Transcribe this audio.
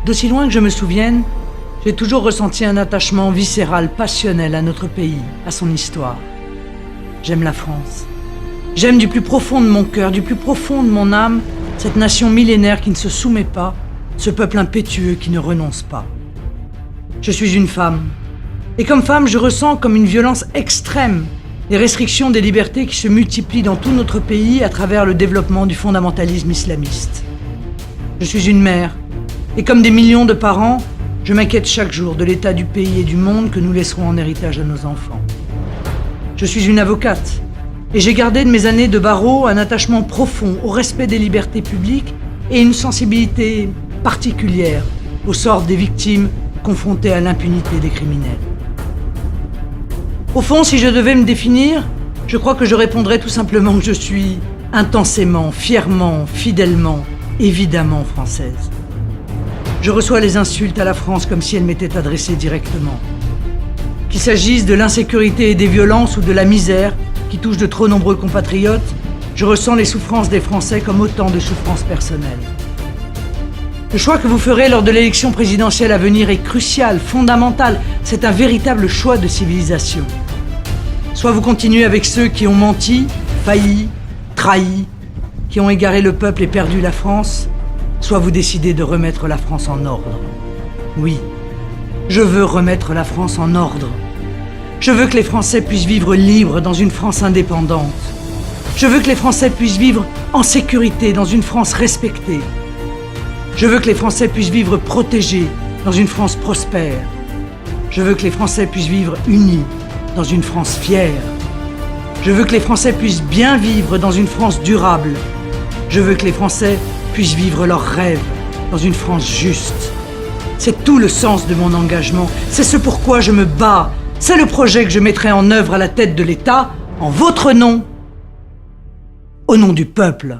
D'aussi loin que je me souvienne, j'ai toujours ressenti un attachement viscéral, passionnel à notre pays, à son histoire. J'aime la France. J'aime du plus profond de mon cœur, du plus profond de mon âme, cette nation millénaire qui ne se soumet pas, ce peuple impétueux qui ne renonce pas. Je suis une femme. Et comme femme, je ressens comme une violence extrême les restrictions des libertés qui se multiplient dans tout notre pays à travers le développement du fondamentalisme islamiste. Je suis une mère. Et comme des millions de parents, je m'inquiète chaque jour de l'état du pays et du monde que nous laisserons en héritage à nos enfants. Je suis une avocate. Et j'ai gardé de mes années de barreau un attachement profond au respect des libertés publiques et une sensibilité particulière au sort des victimes confrontées à l'impunité des criminels. Au fond, si je devais me définir, je crois que je répondrais tout simplement que je suis intensément, fièrement, fidèlement, évidemment française. Je reçois les insultes à la France comme si elles m'étaient adressées directement. Qu'il s'agisse de l'insécurité et des violences ou de la misère qui touche de trop nombreux compatriotes, je ressens les souffrances des Français comme autant de souffrances personnelles. Le choix que vous ferez lors de l'élection présidentielle à venir est crucial, fondamental. C'est un véritable choix de civilisation. Soit vous continuez avec ceux qui ont menti, failli, trahi, qui ont égaré le peuple et perdu la France, soit vous décidez de remettre la France en ordre. Oui, je veux remettre la France en ordre. Je veux que les Français puissent vivre libres dans une France indépendante. Je veux que les Français puissent vivre en sécurité dans une France respectée. Je veux que les Français puissent vivre protégés dans une France prospère. Je veux que les Français puissent vivre unis dans une France fière. Je veux que les Français puissent bien vivre dans une France durable. Je veux que les Français puissent vivre leurs rêves dans une France juste. C'est tout le sens de mon engagement. C'est ce pourquoi je me bats. C'est le projet que je mettrai en œuvre à la tête de l'État, en votre nom, au nom du peuple.